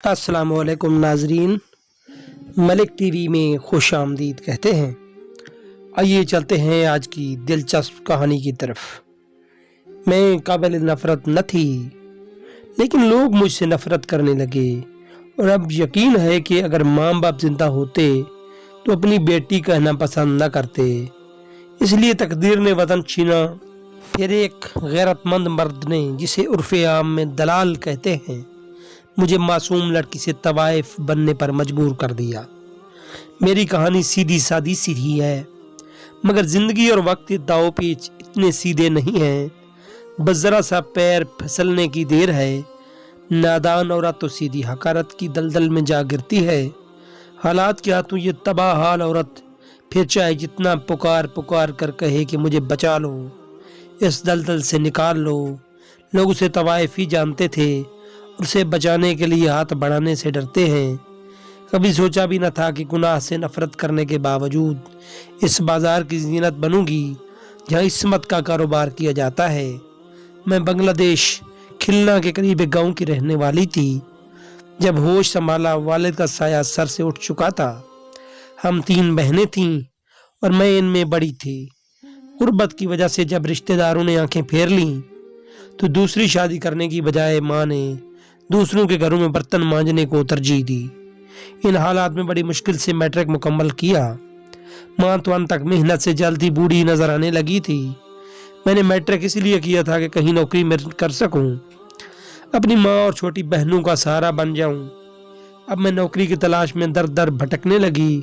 अस्सलाम वालेकुम नाजरीन, मलिक टीवी में खुश आमदीद कहते हैं। आइए चलते हैं आज की दिलचस्प कहानी की तरफ। मैं काबिल नफ़रत न थी, लेकिन लोग मुझसे नफ़रत करने लगे और अब यकीन है कि अगर माँ बाप जिंदा होते तो अपनी बेटी कहना पसंद न करते। इसलिए तकदीर ने वतन छीना। फिर एक गैरतमंद मर्द ने, जिसे उर्फ़े आम में दलाल कहते हैं, मुझे मासूम लड़की से तवाइफ बनने पर मजबूर कर दिया। मेरी कहानी सीधी सादी सी ही है, मगर जिंदगी और वक्त के दाव पेच इतने सीधे नहीं हैं। बस जरा सा पैर फिसलने की देर है। नादान औरत तो सीधी हकारत की दलदल में जा गिरती है। हालात क्या तो ये तबाह हाल औरत फिर चाहे जितना पुकार पुकार कर कहे कि मुझे बचा लो, इस दलदल से निकाल लो। लोग उसे तवाइफ ही जानते थे, उसे बचाने के लिए हाथ बढ़ाने से डरते हैं। कभी सोचा भी न था कि गुनाह से नफरत करने के बावजूद इस बाजार की जीनत बनूंगी जहां इस्मत का कारोबार किया जाता है। मैं बांग्लादेश खिलना के करीब एक गांव की रहने वाली थी। जब होश संभाला, वालिद का साया सर से उठ चुका था। हम 3 बहनें थीं और मैं इनमें बड़ी थी। गुर्बत की वजह से जब रिश्तेदारों ने आंखें फेर लीं तो दूसरी शादी करने की बजाय माँ ने दूसरों के घरों में बर्तन मांजने को तरजीह दी। इन हालात में बड़ी मुश्किल से मैट्रिक मुकम्मल किया। माँ तो अंत तक मेहनत से जल्दी बूढ़ी नजर आने लगी थी। मैंने मैट्रिक इसलिए किया था कि कहीं नौकरी में कर सकूं, अपनी माँ और छोटी बहनों का सहारा बन जाऊं। अब मैं नौकरी की तलाश में दर दर भटकने लगी।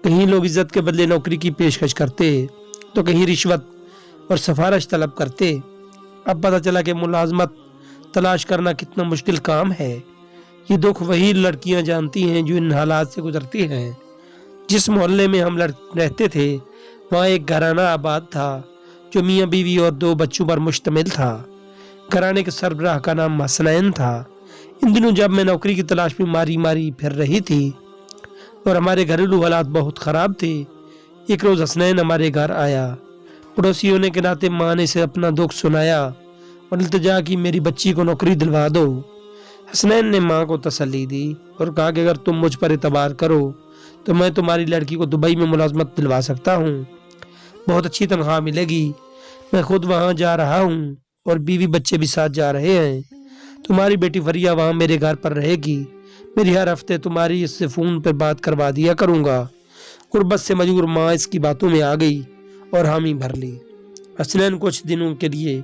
कहीं लोग इज्जत के बदले नौकरी की पेशकश करते तो कहीं रिश्वत और सिफारिश तलब करते। अब पता चला कि मुलाजमत तलाश करना कितना मुश्किल काम है। ये दुख वही लड़कियां जानती हैं जो इन हालात से गुजरती हैं। जिस मोहल्ले में हम रहते थे वहाँ एक घराना आबाद था जो मियाँ बीवी और 2 बच्चों पर मुश्तमिल था। घराने के सरबराह का नाम हसनैन था। इन दिनों जब मैं नौकरी की तलाश में मारी मारी फिर रही थी और हमारे घरेलू हालात बहुत ख़राब थे, एक रोज़ हसनैन हमारे घर आया। पड़ोसी होने के नाते माँ ने इसे अपना दुख सुनाया और इल्तिजा की मेरी बच्ची को नौकरी दिलवा दो। हसनैन ने माँ को तसल्ली दी और कहा कि अगर तुम मुझ पर एतबार करो तो मैं तुम्हारी लड़की को दुबई में मुलाजमत दिलवा सकता हूँ। बहुत अच्छी तनख्वाह मिलेगी। मैं खुद वहाँ जा रहा हूँ और बीवी बच्चे भी साथ जा रहे हैं। तुम्हारी बेटी फरिया वहाँ मेरे घर पर रहेगी। मेरी हर हफ्ते तुम्हारी इससे फ़ोन पर बात करवा दिया करूँगा। गुर्बत से मजबूर माँ इसकी बातों में आ गई और हामी भर ली। हसनैन कुछ दिनों के लिए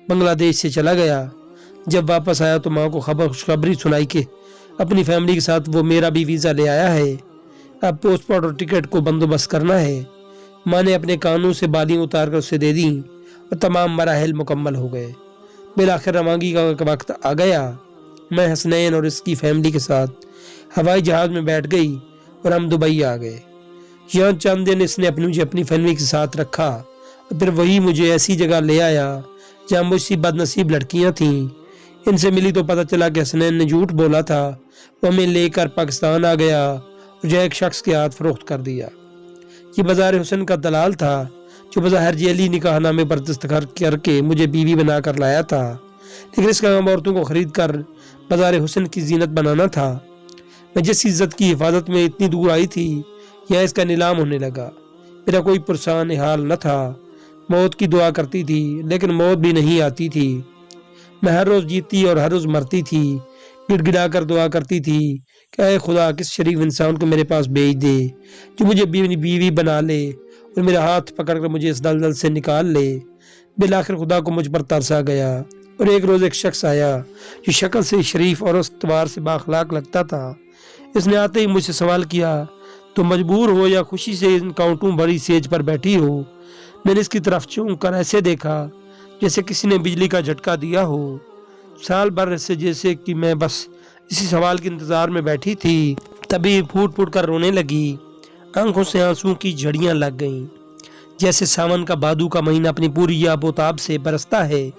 बांग्लादेश से चला गया। जब वापस आया तो माँ को खुशखबरी सुनाई कि अपनी फैमिली के साथ वो मेरा भी वीज़ा ले आया है। अब पासपोर्ट और टिकट को बंदोबस्त करना है। माँ ने अपने कानों से बालियाँ उतार कर उसे दे दी और तमाम मराहिल मुकम्मल हो गए। बिलाखिर रवानगी का वक्त आ गया। मैं हसनैन और इसकी फैमिली के साथ हवाई जहाज़ में बैठ गई और हम दुबई आ गए। यहाँ चंद दिन इसने मुझे अपनी फैमिली के साथ रखा और फिर वही मुझे ऐसी जगह ले आया जहाँ मुझसे बदनसीब लड़कियाँ थीं। इनसे मिली तो पता चला कि हसनैन ने झूठ बोला था। वो हमें लेकर पाकिस्तान आ गया और जो एक शख्स के हाथ फरोख्त कर दिया। ये बाजार हुसन का दलाल था जो बज़ाहिर जेली निकाहनामे पर दस्तखत करके मुझे बीवी बना कर लाया था, लेकिन इसका काम औरतों को खरीद कर बाजार हुसन की जीनत बनाना था। मैं जिस इज्जत की हिफाजत में इतनी दूर आई थी, यहाँ इसका नीलाम होने लगा। मेरा कोई पुरसान हाल न था। मौत की दुआ करती थी लेकिन मौत भी नहीं आती थी। मैं हर रोज़ जीती और हर रोज़ मरती थी। गिड़गिड़ा कर दुआ करती थी कि ऐ खुदा, किस शरीफ इंसान को मेरे पास भेज दे जो मुझे बीवी बना ले और मेरा हाथ पकड़कर मुझे इस दलदल से निकाल ले। बिलाखिर खुदा को मुझ पर तरस आ गया और एक रोज़ एक शख्स आया जो शक्ल से शरीफ और उस तबार से बाखलाक लगता था। इसने आते ही मुझसे सवाल किया, तो मजबूर हो या खुशी से इन काउंटों भरी सेज पर बैठी हो? मैंने इसकी तरफ चौंक कर ऐसे देखा जैसे किसी ने बिजली का झटका दिया हो। साल भर से जैसे कि मैं बस इसी सवाल के इंतजार में बैठी थी, तभी फूट फूट कर रोने लगी। आंखों से आंसू की झड़ियां लग गईं, जैसे सावन का बादू का महीना अपनी पूरी आबोताब से बरसता है।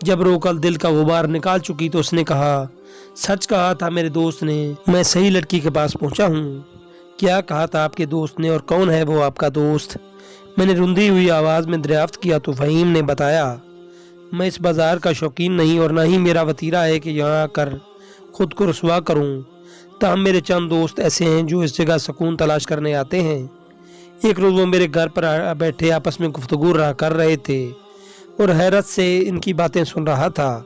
जब रोकल दिल का गुबार निकाल चुकी तो उसने कहा, सच कहा था मेरे दोस्त ने, मैं सही लड़की के पास पहुंचा हूँ। क्या कहा था आपके दोस्त ने और कौन है वो आपका दोस्त? मैंने रुंधी हुई आवाज़ में दरियाफ्त किया तो फ़हीम ने बताया, मैं इस बाज़ार का शौकीन नहीं और ना ही मेरा वतीरा है कि यहाँ आकर खुद को रुसवा करूँ। تاہم میرے چند دوست ایسے ہیں جو اس جگہ سکون تلاش کرنے آتے ہیں۔ ایک روز وہ میرے گھر پر بیٹھے آپس میں گفتگو کر رہے تھے اور حیرت سے ان کی باتیں سن رہا تھا۔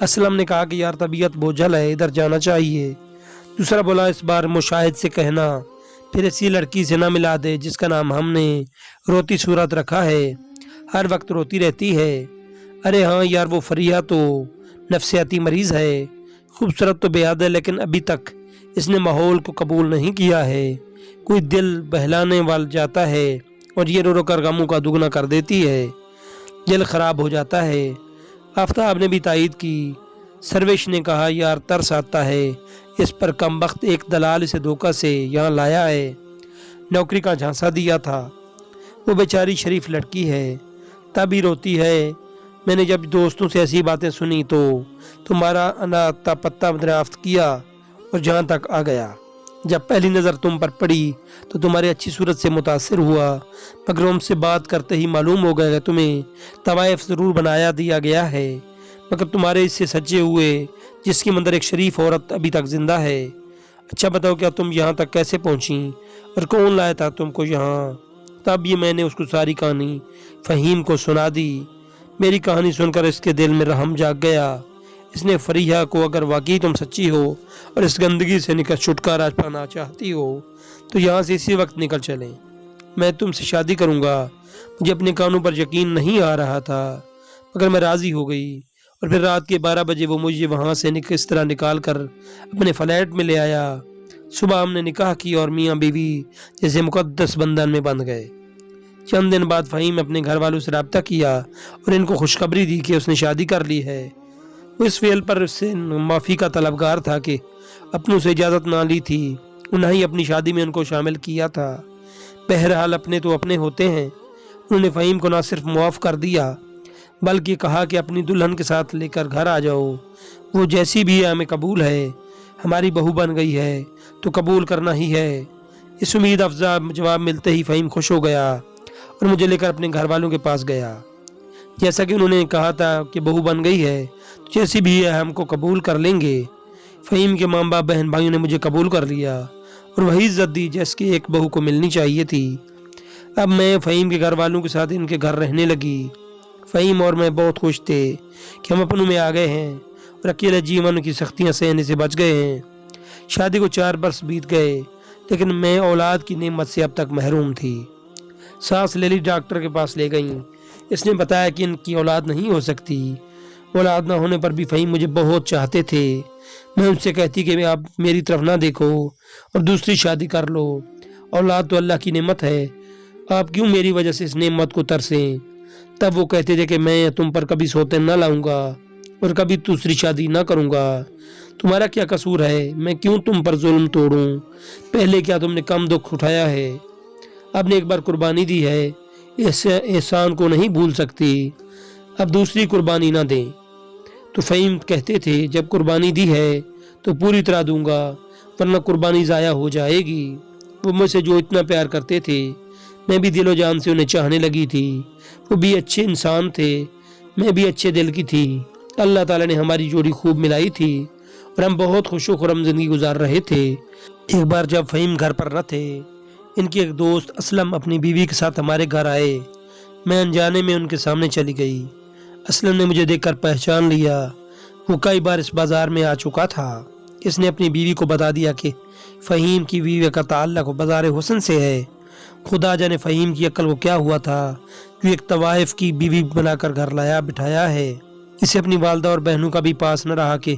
اسلم نے کہا کہ یار طبیعت بوجھل ہے، ادھر جانا چاہیے۔ دوسرا بولا اس بار مشاہد سے کہنا پھر ایسی لڑکی سے نہ ملا دے جس کا نام ہم نے روتی صورت رکھا ہے، ہر وقت روتی رہتی ہے۔ ارے ہاں یار وہ فریہ تو نفسیاتی مریض ہے، خوبصورت تو بے حد ہے، لیکن ابھی تک اس نے ماحول کو قبول نہیں کیا ہے۔ کوئی دل بہلانے وال جاتا ہے اور یہ رو رو کر غموں کا دگنا کر دیتی ہے، دل خراب ہو جاتا ہے۔ آفتاب نے بھی تائید کی۔ سرویش نے کہا یار ترس آتا ہے، اس پر کم وقت ایک دلال اسے دھوکہ سے یہاں لایا ہے، نوکری کا جھانسا دیا تھا۔ وہ بیچاری شریف لڑکی ہے، تبھی روتی ہے۔ میں نے جب دوستوں سے ایسی باتیں سنی تو تمہارا اتا پتہ دریافت کیا اور جہاں تک آ گیا۔ جب پہلی نظر تم پر پڑی تو تمہاری اچھی صورت سے متاثر ہوا، مگر ہم سے بات کرتے ہی معلوم ہو گیا کہ تمہیں طوائف ضرور بنایا دیا گیا ہے، مگر تمہارے اس سے سجے ہوئے جس کے اندر ایک شریف عورت ابھی تک زندہ ہے۔ اچھا بتاؤ کیا تم یہاں تک کیسے پہنچیں اور کون لایا تھا تم کو یہاں؟ تب یہ میں نے اس کو ساری کہانی فہیم کو سنا دی۔ میری کہانی سن کر اس کے دل میں رحم جاگ گیا۔ اس نے فریہ کو اگر واقعی تم سچی ہو اور اس گندگی سے نکل چھٹکارا پانا چاہتی ہو تو یہاں سے اسی وقت نکل چلیں، میں تم سے شادی کروں گا۔ مجھے اپنے کانوں پر یقین نہیں آ رہا تھا، مگر میں راضی ہو گئی، اور پھر رات کے 12 بجے وہ مجھے وہاں سے اس طرح نکال کر اپنے فلیٹ میں لے آیا۔ صبح ہم نے نکاح کی اور میاں بیوی جیسے مقدس بندھن میں بندھ گئے۔ چند دن بعد فہیم اپنے گھر والوں سے رابطہ کیا اور ان کو خوشخبری دی کہ اس نے شادی کر لی ہے۔ وہ اس فعل پر اس سے معافی کا طلبگار تھا کہ اپنوں سے اجازت نہ لی تھی، انہیں ہی اپنی شادی میں ان کو شامل کیا تھا۔ بہرحال اپنے تو اپنے ہوتے ہیں۔ انہوں نے فہیم کو نہ صرف معاف کر دیا بلکہ کہا کہ اپنی دلہن کے ساتھ لے کر گھر آ جاؤ، وہ جیسی بھی ہے ہمیں قبول ہے، ہماری بہو بن گئی ہے تو قبول کرنا ہی ہے۔ اس امید افزا جواب ملتے ہی فہیم خوش ہو گیا اور مجھے لے کر اپنے گھر والوں کے پاس گیا۔ جیسا کہ انہوں نے کہا تھا کہ بہو بن گئی ہے تو جیسی بھی ہے ہم کو قبول کر لیں گے۔ فہیم کے ماں باپ بہن بھائیوں نے مجھے قبول کر لیا اور وہی عزت دی جیس کی ایک بہو کو ملنی چاہیے تھی۔ اب میں فہیم کے گھر والوں کے ساتھ ان کے گھر رہنے لگی۔ فہیم اور میں بہت خوش تھے کہ ہم اپنوں میں آ گئے ہیں اور اکیلے جیون کی سختیاں سہنے سے بچ گئے ہیں۔ شادی کو 4 برس بیت گئے، لیکن میں اولاد کی نعمت سے اب تک محروم تھی۔ سانس لیلی ڈاکٹر کے پاس لے گئیں۔ اس نے بتایا کہ ان کی اولاد نہیں ہو سکتی۔ اولاد نہ ہونے پر بھی فہیم مجھے بہت چاہتے تھے۔ میں ان سے کہتی کہ آپ میری طرف نہ دیکھو اور دوسری شادی کر لو، اولاد تو اللہ کی نعمت ہے، آپ کیوں میری وجہ سے اس نعمت کو ترسیں؟ تب وہ کہتے تھے کہ میں تم پر کبھی سوتے نہ لاؤں گا اور کبھی دوسری شادی نہ کروں گا، تمہارا کیا قصور ہے؟ میں کیوں تم پر ظلم توڑوں؟ پہلے کیا تم نے کم دکھ اٹھایا ہے؟ اب نے ایک بار قربانی دی ہے، اس احسان کو نہیں بھول سکتی، اب دوسری قربانی نہ دیں۔ تو فہیم کہتے تھے جب قربانی دی ہے تو پوری طرح دوں گا، ورنہ قربانی ضائع ہو جائے گی۔ وہ مجھ سے جو اتنا پیار کرتے تھے، میں بھی دل و جان سے انہیں چاہنے لگی تھی۔ وہ بھی اچھے انسان تھے، میں بھی اچھے دل کی تھی۔ اللہ تعالیٰ نے ہماری جوڑی خوب ملائی تھی اور ہم بہت خوش و خرم زندگی گزار رہے تھے۔ ایک بار جب فہیم گھر پر نہ تھے، ان کے ایک دوست اسلم اپنی بیوی کے ساتھ ہمارے گھر آئے۔ میں انجانے میں ان کے سامنے چلی گئی۔ اسلم نے مجھے دیکھ کر پہچان لیا، وہ کئی بار اس بازار میں آ چکا تھا۔ اس نے اپنی بیوی کو بتا دیا کہ فہیم کی بیوی کا تعلق بازار حسن سے ہے۔ خدا جانے فہیم کی عقل کو کیا ہوا تھا جو ایک طوائف کی بیوی بنا کر گھر لایا بٹھایا ہے۔ اسے اپنی والدہ اور بہنوں کا بھی پاس نہ رہا کہ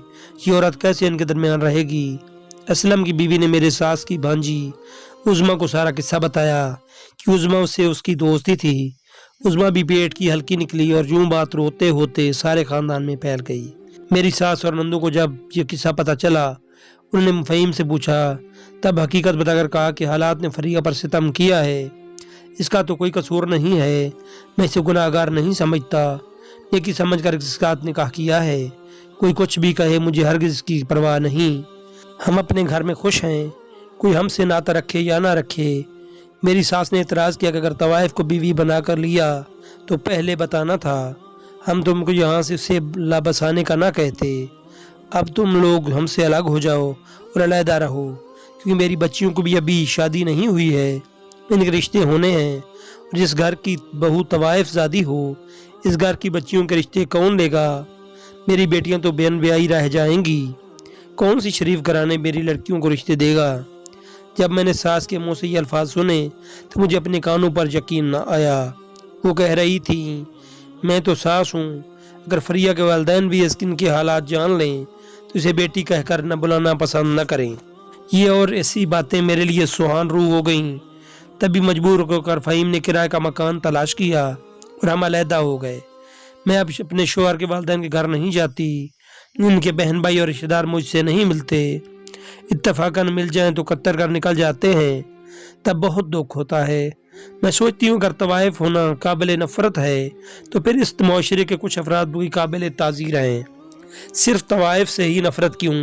یہ عورت کیسے ان کے درمیان رہے گی۔ اسلم کی بیوی نے میرے ساس کی بھانجی عظمیٰ کو سارا قصہ بتایا کہ عظمیٰ سے اس کی دوستی تھی۔ عظمیٰ بھی پیٹ کی ہلکی نکلی اور یوں بات روتے ہوتے سارے خاندان میں پھیل گئی۔ میری ساس اور نندو کو جب یہ قصہ پتہ چلا، انہوں نے فہیم سے پوچھا، تب حقیقت بتا کر کہا کہ حالات نے فریہ پر ستم کیا ہے، اس کا تو کوئی قصور نہیں ہے، میں اسے گناہ گار نہیں سمجھتا، نیکی سمجھ کر اس کا نکاح کیا ہے، کوئی کچھ بھی کہے مجھے ہرگز اس کی پرواہ نہیں، ہم اپنے گھر میں خوش ہیں، کوئی ہم سے ناطہ رکھے یا نہ رکھے۔ میری ساس نے اعتراض کیا کہ اگر طوائف کو بیوی بنا کر لیا تو پہلے بتانا تھا، ہم تم کو یہاں سے اسے لابسانے کا نہ کہتے، अब तुम लोग हमसे अलग हो जाओ और अलहदा रहो, क्योंकि मेरी बच्चियों को भी अभी शादी नहीं हुई है, इनके रिश्ते होने हैं। और जिस घर की बहू तवाइफ ज़ादी हो, इस घर की बच्चियों के रिश्ते कौन लेगा? मेरी बेटियां तो बेन ब्याही रह जाएंगी। कौन सी शरीफ घराने मेरी लड़कियों को रिश्ते देगा? जब मैंने सास के मुंह से ये अल्फाज सुने तो मुझे अपने कानों पर यकीन न आया। वो कह रही थी, मैं तो सास हूँ, अगर फरिया के वालिदैन भी इनके हालात जान लें तो इसे बेटी कहकर न बुलाना पसंद न करें। ये और ऐसी बातें मेरे लिए सुहान रूह हो गईं। तभी मजबूर होकर फ़हीम ने किराए का मकान तलाश किया और हम अलहदा हो गए। मैं अब अपने शोहर के वालिदैन के घर नहीं जाती, उनके बहन भाई और रिश्तेदार मुझसे नहीं मिलते। इत्तफाकन मिल जाएं तो कत्तर कर निकल जाते हैं, तब बहुत दुख होता है। मैं सोचती हूँ अगर तवाइफ होना काबिल नफ़रत है तो फिर इस माशरे के कुछ अफराद भी काबिल ताज़ीर हैं। सिर्फ तवाइफ से ही नफ़रत क्यों,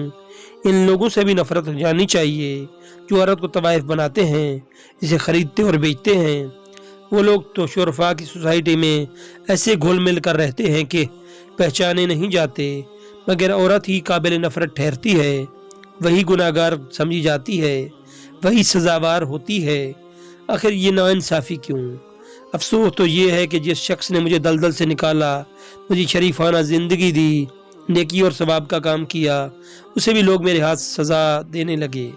इन लोगों से भी नफ़रत हो जानी चाहिए जो औरत को तवाइफ बनाते हैं, इसे ख़रीदते और बेचते हैं। वो लोग तो शुरफा की सोसाइटी में ऐसे घुल मिल कर रहते हैं कि पहचाने नहीं जाते, मगर औरत ही काबिल नफ़रत ठहरती है, वही गुनाहगार समझी जाती है, वही सज़ावार होती है। आखिर ये नाइंसाफ़ी क्यों? अफसोस तो ये है कि जिस शख्स ने मुझे दलदल से निकाला, मुझे शरीफाना ज़िंदगी दी, नेकी और सवाब का काम किया, उसे भी लोग मेरे हाथ सज़ा देने लगे।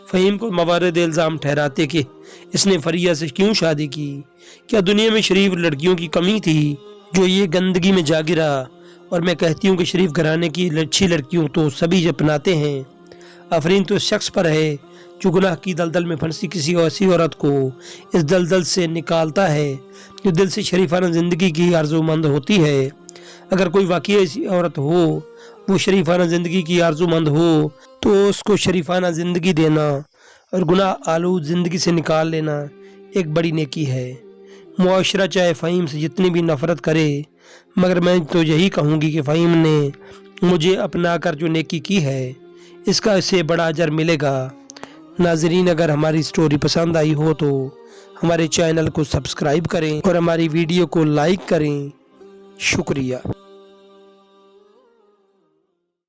फ़हीम को मवारद इल्ज़ाम ठहराते कि इसने फरिया से क्यों शादी की। क्या दुनिया में शरीफ लड़कियों की कमी थी जो ये गंदगी में जा गिरा? और मैं कहती हूँ कि शरीफ घराने की अच्छी लड़कियों तो सभी अपनाते हैं। आफरीन तो इस शख्स पर है जो गुनाह की दलदल में फंसी किसी ऐसी औरत को इस दलदल से निकालता है जो दिल से शरीफाना ज़िंदगी की आरज़ूमंद होती है। अगर कोई वाकई ऐसी औरत हो, वो शरीफाना ज़िंदगी की आरज़ूमंद हो, तो उसको शरीफाना ज़िंदगी देना और गुनाह आलूद ज़िंदगी से निकाल लेना एक बड़ी नेकी है। मुआशरा चाहे फ़हीम से जितनी भी नफ़रत करे, मगर मैं तो यही कहूँगी कि फ़हीम ने मुझे अपना कर जो नेकी की है, इसका इससे बड़ा अजर मिलेगा। नाज़रीन, अगर हमारी स्टोरी पसंद आई हो तो हमारे चैनल को सब्सक्राइब करें और हमारी वीडियो को लाइक करें। शुक्रिया।